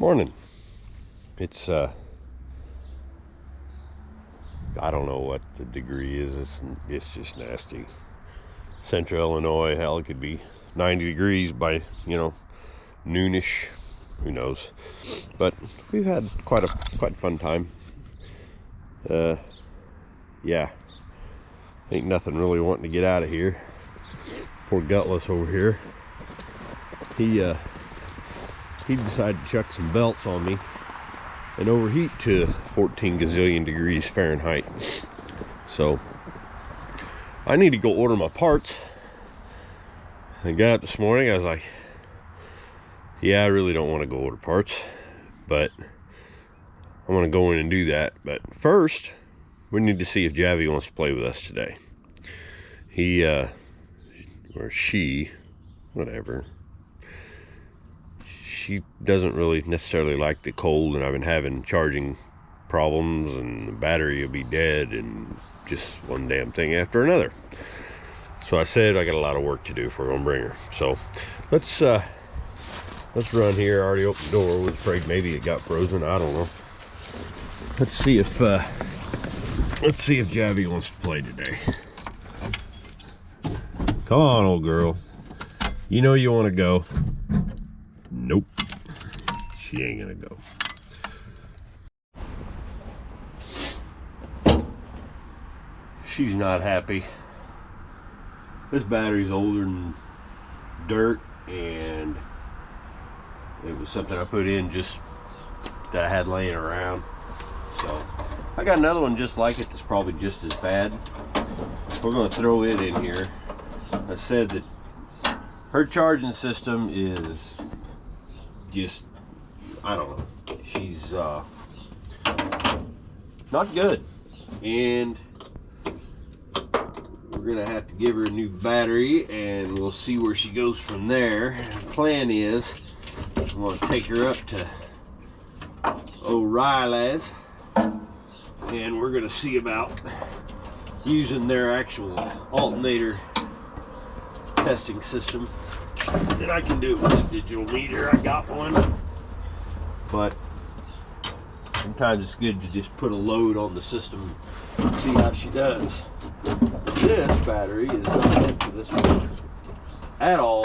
Morning. It's I don't know what the degree is. It's just nasty. Central Illinois, hell, it could be 90 degrees by, noonish. Who knows? But we've had quite a fun time. Yeah. Ain't nothing really wanting to get out of here. Poor Gutless over here. He decided to chuck some belts on me and overheat to 14 gazillion degrees Fahrenheit. So I need to go order my parts. I got up this morning, I was like, yeah, I really don't want to go order parts, but I'm going to go in and do that. But first, we need to see if Javy wants to play with us today. He, or she, whatever. She doesn't really necessarily like the cold, and I've been having charging problems, and the battery will be dead, and just one damn thing after another. So I said I got a lot of work to do if we're gonna bring her. So let's run here. I already opened the door. Was afraid maybe it got frozen. I don't know. Let's see if Javy wants to play today. Come on, old girl. You know you want to go. Nope, she ain't gonna go. She's not happy. This battery's older than dirt, and it was something I put in just that I had laying around. So I got another one just like it that's probably just as bad. We're gonna throw it in here. I said that her charging system is just, I don't know, she's not good, and we're gonna have to give her a new battery, and we'll see where she goes from there. The plan is I'm gonna take her up to O'Reilly's, and we're gonna see about using their actual alternator testing system. And I can do it with a digital meter. I got one, but sometimes it's good to just put a load on the system and see how she does. This battery is not meant for this one at all,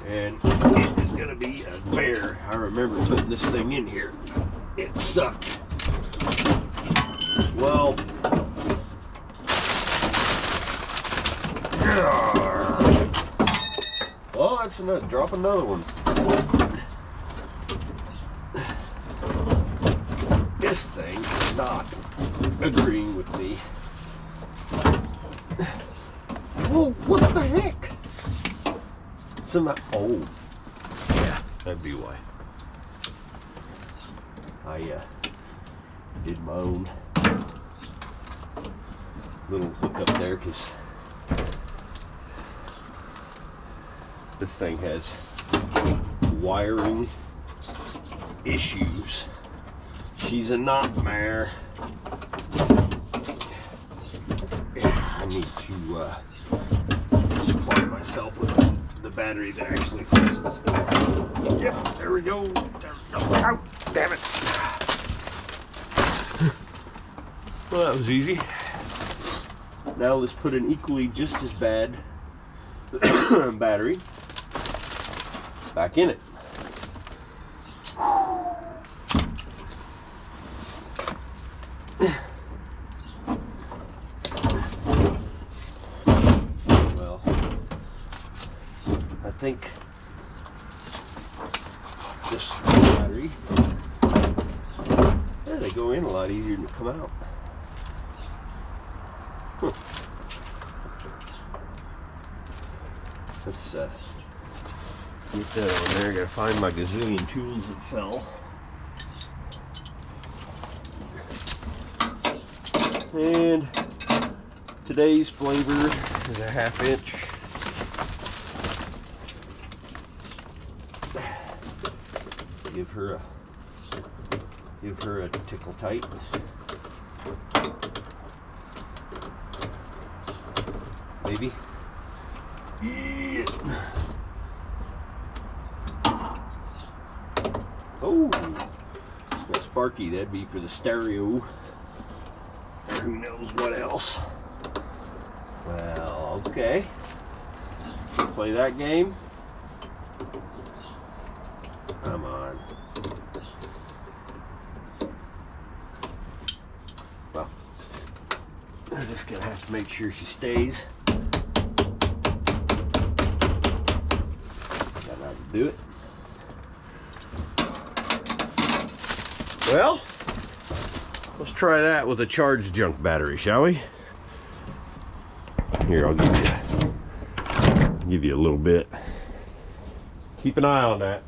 and it is going to be a bear. I remember putting this thing in here. It sucked. Well, well, that's enough. Drop another one. This thing is not agreeing with me. Well, what the heck? Oh, yeah, that'd be why. I did my own little hookup there, because this thing has wiring issues. She's a nightmare. I need to supply myself with the battery that actually fits this thing. Yep, there we go. Ow, damn it. Well, that was easy. Now let's put an equally just as bad battery back in it. Well, I think this battery, they go in a lot easier than to come out. Huh. Let's get that on there. I gotta find my gazillion tools that fell. And today's flavor is a 1/2 inch. Give her a tickle tight. Maybe. Yeah. Oh, turkey. That'd be for the stereo. Who knows what else? Well, okay. Play that game. Come on. Well, I'm just gonna have to make sure she stays. Got how to do it. Well, let's try that with a charged junk battery, shall we? Here, I'll give you a little bit. Keep an eye on that.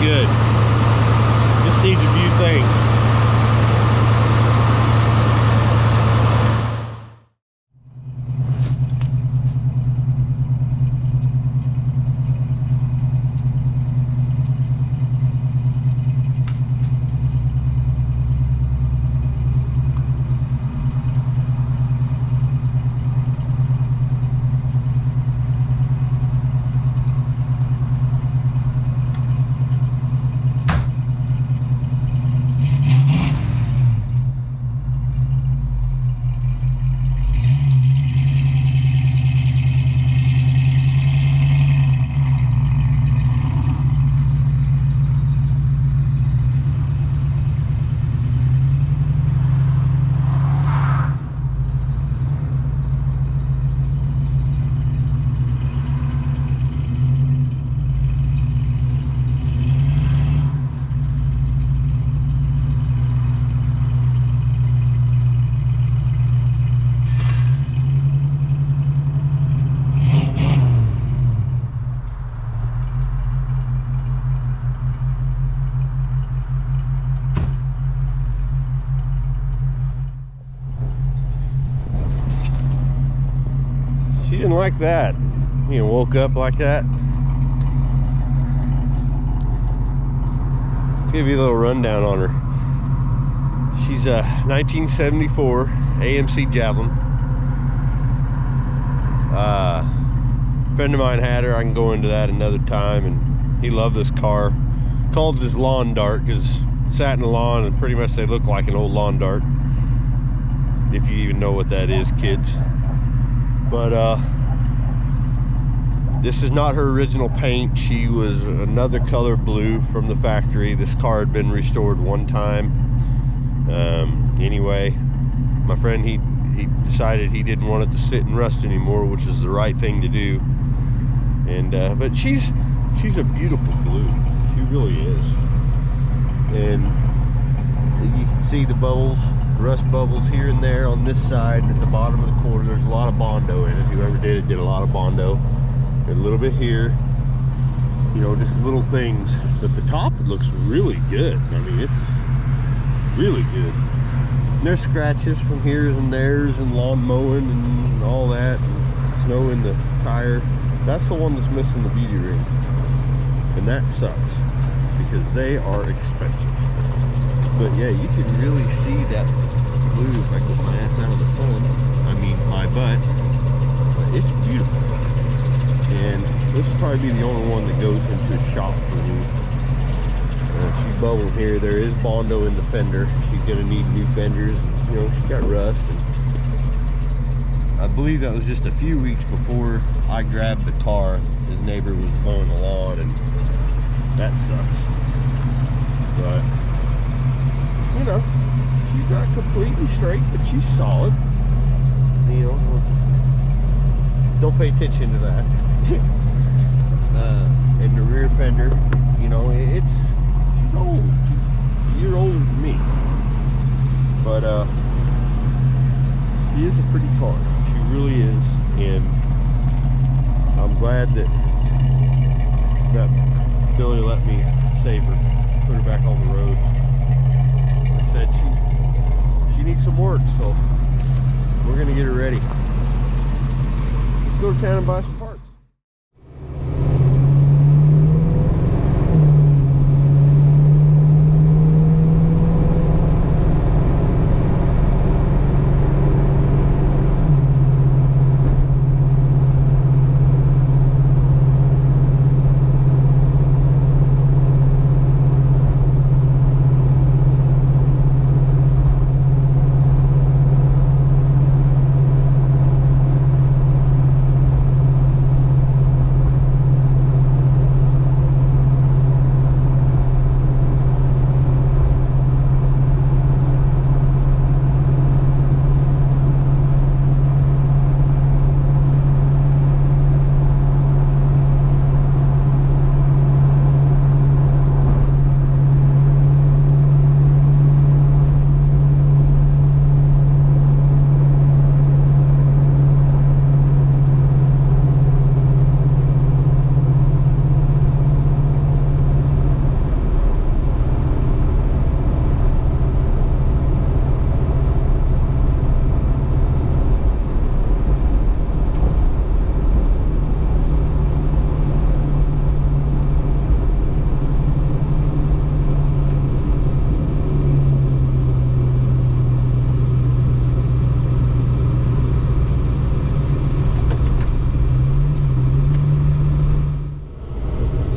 Good. Just needs a few things. She didn't like that. You know, woke up like that. Let's give you a little rundown on her. She's a 1974 AMC Javelin. A friend of mine had her. I can go into that another time. And he loved this car. Called it his lawn dart because it sat in the lawn and pretty much they look like an old lawn dart. If you even know what that is, kids. But this is not her original paint. She was another color blue from the factory. This car had been restored one time. Anyway, my friend, he decided he didn't want it to sit and rust anymore, which is the right thing to do. And but she's a beautiful blue. She really is. And you can see the bubbles, rust bubbles here and there on this side. At the bottom of the quarter, there's a lot of Bondo in it. Whoever did it did a lot of Bondo. And a little bit here, you know, just little things. But the top, it looks really good. I mean, it's really good. And there's scratches from here's and there's and lawn mowing and all that, and snow in the tire. That's the one that's missing the beauty ring, and that sucks because they are expensive. But yeah, you can really see that blue if I get my ass out of the sun. I mean, my butt. But it's beautiful. And this will probably be the only one that goes into a shop for me. She's bubbling here. There is Bondo in the fender. She's gonna need new fenders. You know, she's got rust. And I believe that was just a few weeks before I grabbed the car. His neighbor was mowing the lawn, and that sucks. But you know, she's not completely straight, but she's solid. You know, don't pay attention to that. and the rear fender, you know, she's old. She's a year older than me. But she is a pretty car. She really is. And I'm glad that Billy let me save her, put her back on the road. Like I said, she needs some work, so we're gonna get her ready. Let's go to town and buy some parts.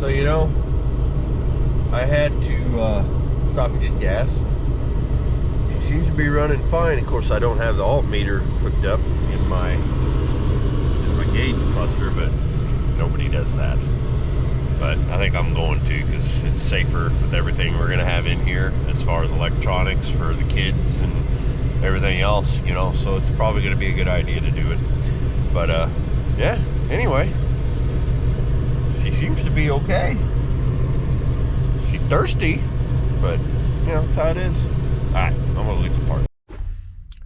So, you know, I had to stop and get gas. She seems to be running fine. Of course, I don't have the altimeter hooked up in my gauge cluster, but nobody does that. But I think I'm going to, because it's safer with everything we're going to have in here as far as electronics for the kids and everything else, you know, so it's probably going to be a good idea to do it. But yeah, anyway, she seems to be okay. She's thirsty, but you know, that's how it is. Alright, I'm gonna leave the part.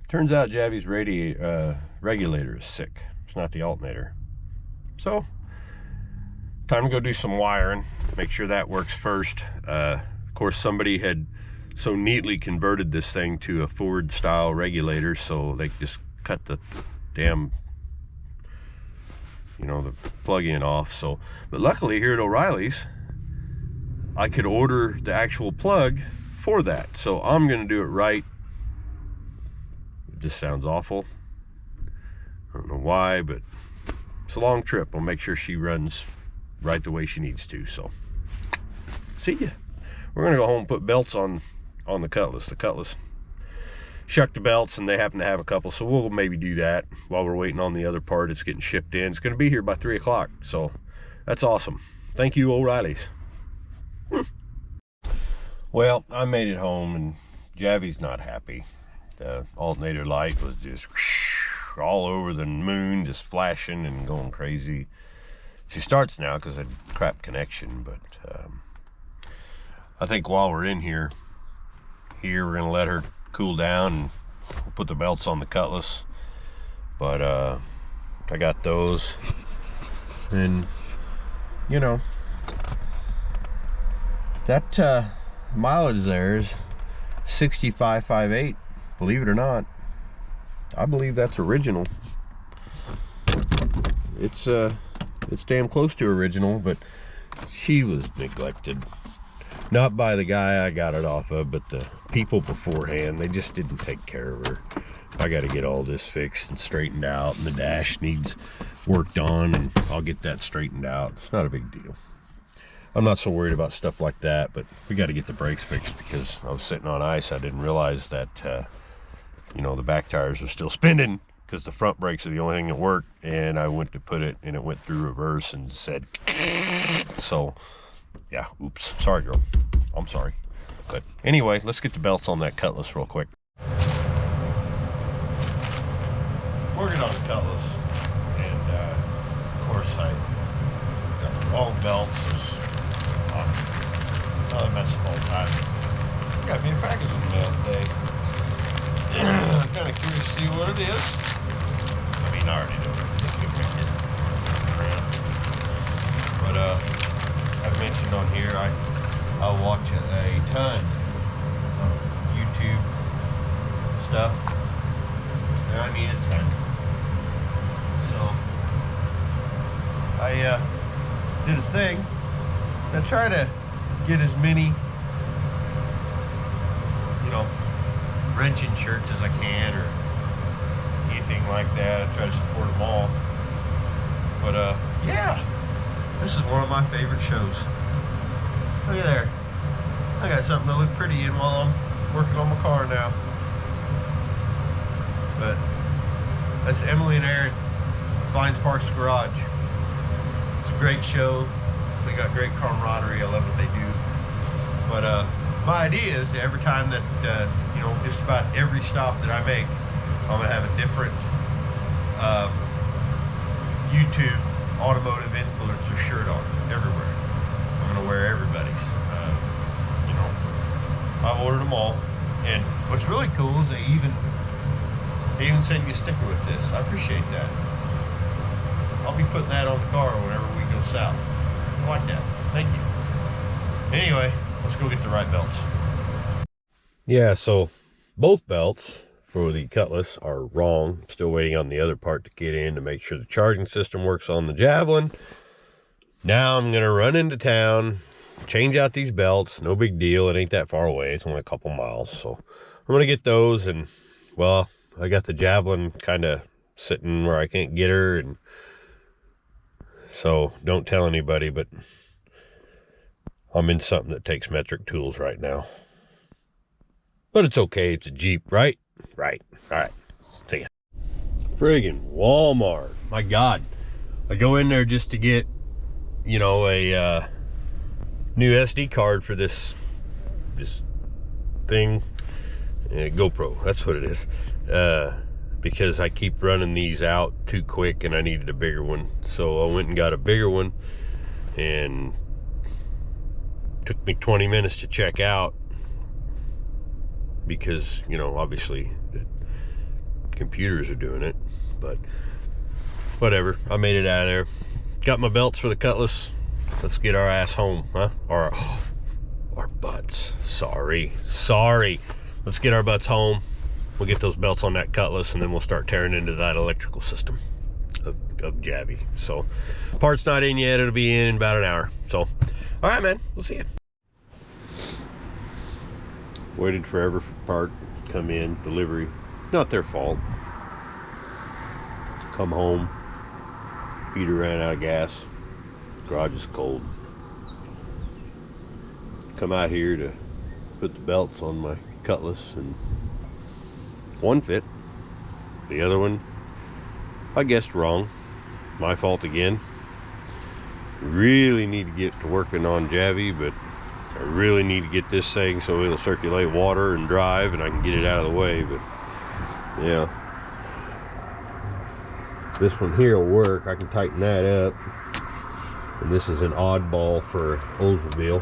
Turns out Javy's regulator is sick. It's not the alternator. So, time to go do some wiring, make sure that works first. Of course, somebody had so neatly converted this thing to a Ford style regulator, so they just cut the damn, you know, the plug-in off. So, but luckily here at O'Reilly's, I could order the actual plug for that. So I'm gonna do it right. It just sounds awful. I don't know why, but it's a long trip. I'll make sure she runs right the way she needs to. So, see ya. We're gonna go home and put belts on the Cutlass. The Cutlass shucked the belts, and they happen to have a couple, so we'll maybe do that while we're waiting on the other part. It's getting shipped in. It's gonna be here by 3 o'clock, so that's awesome. Thank you, O'Reilly's. Well, I made it home, and Javy's not happy. The alternator light was just all over the moon, just flashing and going crazy. She starts now because of crap connection, but I think while we're in here, we're gonna let her cool down, and we'll put the belts on the Cutlass. But I got those, and you know, that mileage there is 65.58. Believe it or not, I believe that's original. It's damn close to original, but she was neglected. Not by the guy I got it off of, but the people beforehand. They just didn't take care of her. I got to get all this fixed and straightened out, and the dash needs worked on, and I'll get that straightened out. It's not a big deal. I'm not so worried about stuff like that, but we got to get the brakes fixed because I was sitting on ice. I didn't realize that, you know, the back tires are still spinning because the front brakes are the only thing that work. And I went to put it, and it went through reverse and said, so yeah, oops, sorry girl, I'm sorry. But anyway, let's get the belts on that Cutlass real quick. Working on the Cutlass, and of course I got the long belts. Oh, I mess up all the time. Got me a package in the mail today. I'm kind of curious to see what it is. I mean, I already know. But I've mentioned on here I'll watch a ton of YouTube stuff, and I mean a ton. So I did a thing. I try to get as many, you know, wrenching shirts as I can, or anything like that. I try to support them all. But yeah, this is one of my favorite shows. Look at there. I got something to look pretty in while I'm working on my car now. But that's Emily and Aaron, Vines Parks Garage. It's a great show. They got great camaraderie. I love what they do. But my idea is every time that, you know, just about every stop that I make, I'm gonna have a different YouTube automotive influencer shirt on everywhere. I'm gonna wear everybody's. You know, I've ordered them all, and what's really cool is they even send you a sticker with this. I appreciate that. I'll be putting that on the car whenever we go south. I like that. Thank you. Anyway, let's go get the right belts. Yeah, so both belts for the Cutlass are wrong. Still waiting on the other part to get in to make sure the charging system works on the Javelin. Now I'm gonna run into town, change out these belts. No big deal. It ain't that far away. It's only a couple miles. So I'm gonna get those, and well, I got the Javelin kind of sitting where I can't get her, and so don't tell anybody, but I'm in something that takes metric tools right now. But it's okay. It's a Jeep, right? Right. All right. See ya. Friggin' Walmart. My God. I go in there just to get, you know, a new SD card for this thing. GoPro. That's what it is. Because I keep running these out too quick and I needed a bigger one. So I went and got a bigger one, and took me 20 minutes to check out because, you know, obviously the computers are doing it, but whatever. I made it out of there. Got my belts for the Cutlass. Let's get our ass home, huh? Or our butts. Sorry. Let's get our butts home. We'll get those belts on that Cutlass, and then we'll start tearing into that electrical system of Javy. So part's not in yet. It'll be in about an hour. So all right, man, we'll see you. Waited forever for part come in, delivery. Not their fault. Come home, heater ran out of gas, garage is cold. Come out here to put the belts on my Cutlass, and one fit, the other one I guessed wrong. My fault again. Really need to get to working on Javy, but I really need to get this thing so it'll circulate water and drive and I can get it out of the way. But yeah, this one here will work. I can tighten that up. And this is an oddball for Oldsmobile.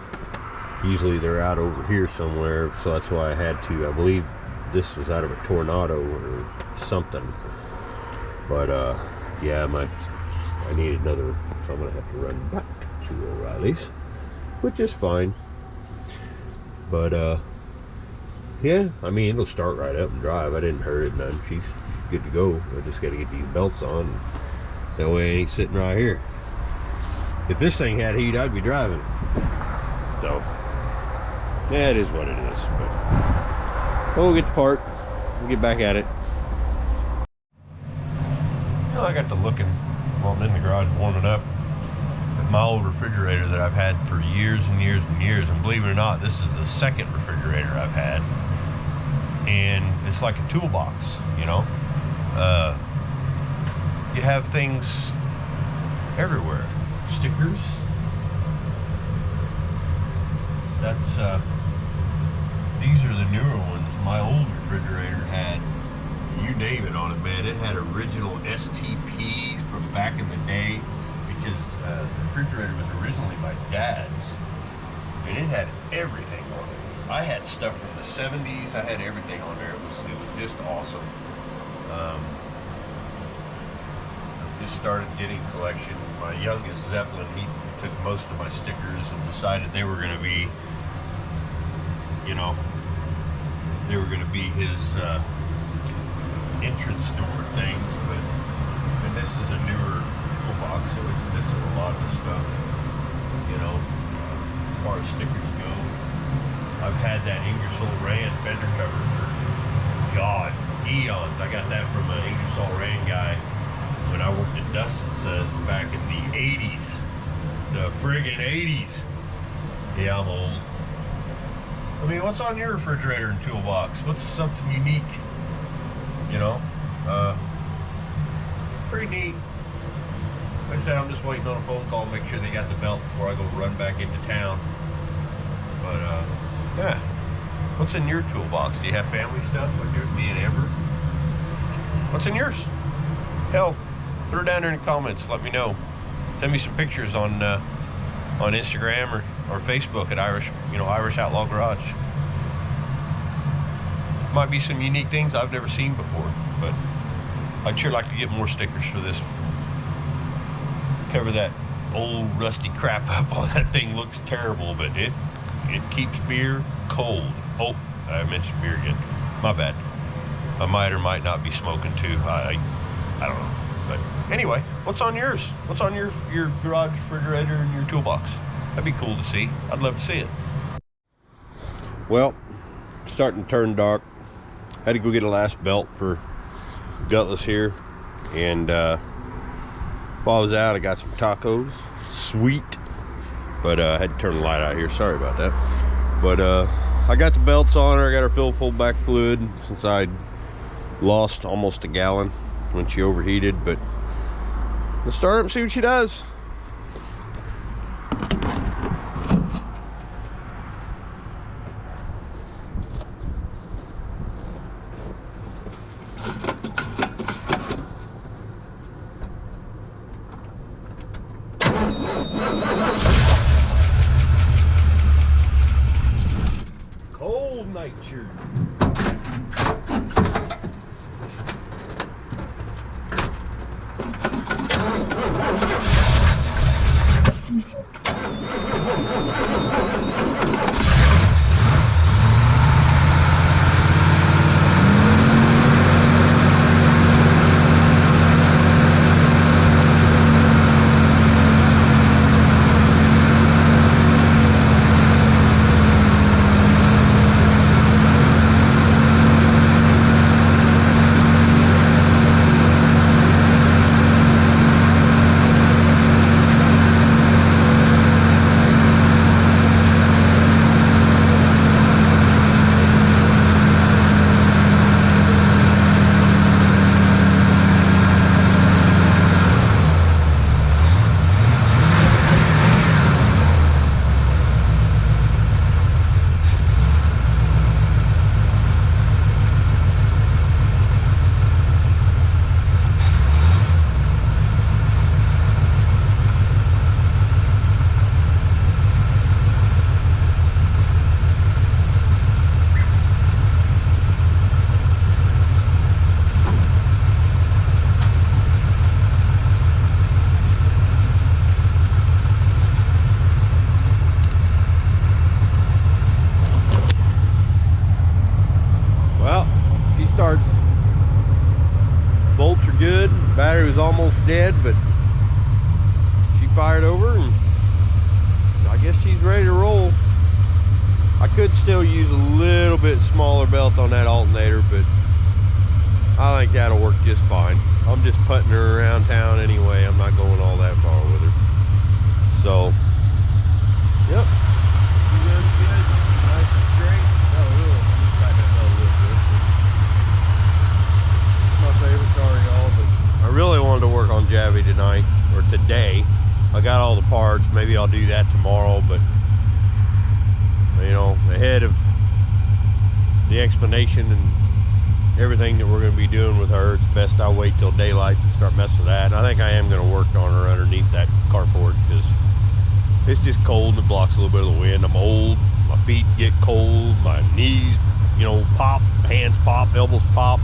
Usually they're out over here somewhere, so that's why I had to. I believe this was out of a Tornado or something. But yeah, I need another, so I'm gonna have to run back to O'Reilly's, which is fine. But yeah, I mean, it'll start right up and drive. I didn't hurt it none. She's good to go. I just got to get these belts on. That way I ain't sitting right here. If this thing had heat, I'd be driving. So yeah, it is what it is. But we'll get the part. We'll get back at it. You know, I got to looking while I'm in the garage warming up at my old refrigerator that I've had for years and years and years. And believe it or not, this is the second refrigerator I've had. And it's like a toolbox, you know. You have things everywhere. Stickers. That's these are the newer ones. My old refrigerator had, you name it on it, man. It had original STPs from back in the day, because the refrigerator was originally my dad's, And it had everything on it. I had stuff from the 70s. I had everything on there. It was just awesome. Just started getting collection. My youngest Zeppelin, he took most of my stickers and decided they were going to be, you know, they were going to be his entrance door things. And this is a newer toolbox, so it's missing a lot of the stuff, you know, as far as stickers go. I've had that Ingersoll Rand fender cover for, God, eons. I got that from an Ingersoll Rand guy when I worked at Dustin Sons back in the 80s. The friggin' 80s. Yeah, I'm old. I mean, what's on your refrigerator and toolbox? What's something unique? You know? Pretty neat. Like I said, I'm just waiting on a phone call to make sure they got the belt before I go run back into town. But, yeah. What's in your toolbox? Do you have family stuff like me and Amber? What's in yours? Hell, put it down there in the comments. Let me know. Send me some pictures on Instagram or Facebook at Irish Outlaw Garage. Might be some unique things I've never seen before, but I'd sure like to get more stickers for this. Cover that old rusty crap up on that thing. Looks terrible, but it keeps beer cold. Oh, I mentioned beer again. My bad. I might or might not be smoking too. I don't know. But anyway, what's on yours? What's on your garage refrigerator and your toolbox? That'd be cool to see. I'd love to see it. Well, starting to turn dark. Had to go get a last belt for Gutless here. And while I was out, I got some tacos. Sweet. But I had to turn the light out here. Sorry about that. But I got the belts on her. I got her filled full back fluid since I lost almost a gallon when she overheated. But let's start up and see what she does. Cold night shirt. Good. Battery was almost dead, but she fired over and I guess she's ready to roll. I could still use a little bit smaller belt on that alternator, but I think that'll work just fine. I'm just putting her around town anyway. I'm not going all that far with her. So, yep. She does good. Nice and straight. My favorite car, y'all, but I really wanted to work on Javy tonight, or today. I got all the parts. Maybe I'll do that tomorrow, but you know, ahead of the explanation and everything that we're going to be doing with her, it's best I wait till daylight to start messing with that. And I think I am going to work on her underneath that carport, because It's just cold and it blocks a little bit of the wind. I'm old, my feet get cold, my knees, you know, pop, hands pop, elbows pop.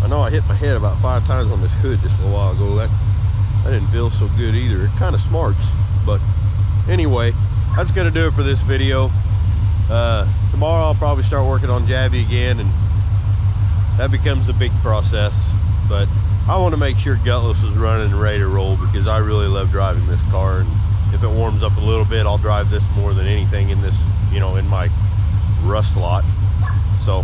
I know I hit my head about 5 times on this hood just a little while ago. That didn't feel so good either. It kind of smarts, but anyway, that's gonna do it for this video. Tomorrow I'll probably start working on Javy again, and that becomes a big process, but I want to make sure Gutless is running and ready to roll because I really love driving this car, and if it warms up a little bit, I'll drive this more than anything in this, you know, in my rust lot. So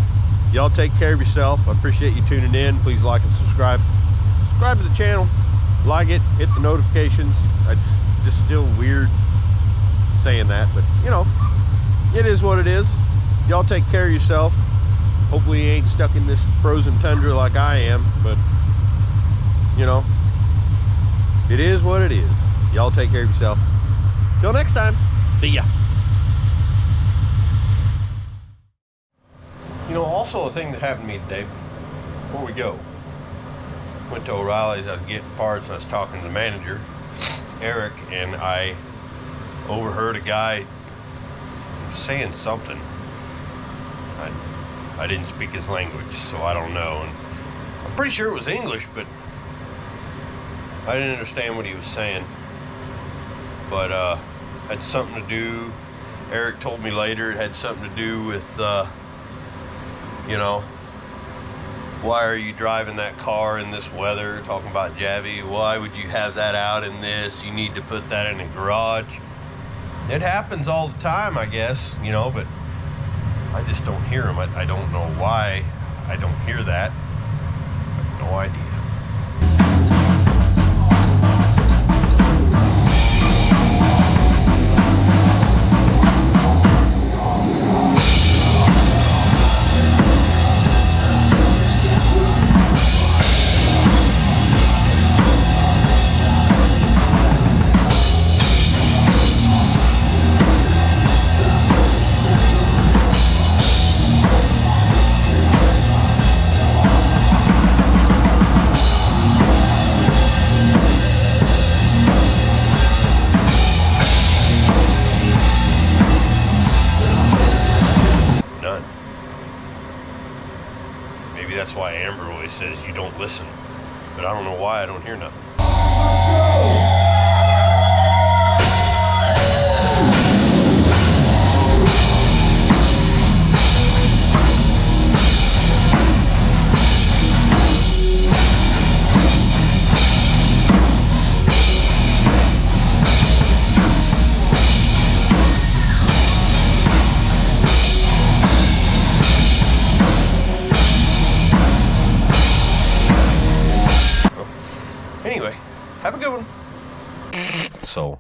y'all take care of yourself. I appreciate you tuning in. Please like and subscribe to the channel, like it, hit the notifications. It's just still weird saying that, but you know, it is what it is. Y'all take care of yourself. Hopefully you ain't stuck in this frozen tundra like I am, but you know, it is what it is. Y'all take care of yourself. Till next time, see ya. You know, also a thing that happened to me today, before we go, went to O'Reilly's, I was getting parts, and I was talking to the manager, Eric, and I overheard a guy saying something. I didn't speak his language, so I don't know, and I'm pretty sure it was English, but I didn't understand what he was saying. But had something to do, Eric told me later, it had something to do with you know, why are you driving that car in this weather, talking about Javy, why would you have that out in this, you need to put that in a garage. It happens all the time, I guess, you know, but I just don't hear them. I don't know why I don't hear that. I have no idea. Maybe that's why Amber always says you don't listen, but I don't know why I don't hear nothing. Anyway, have a good one. So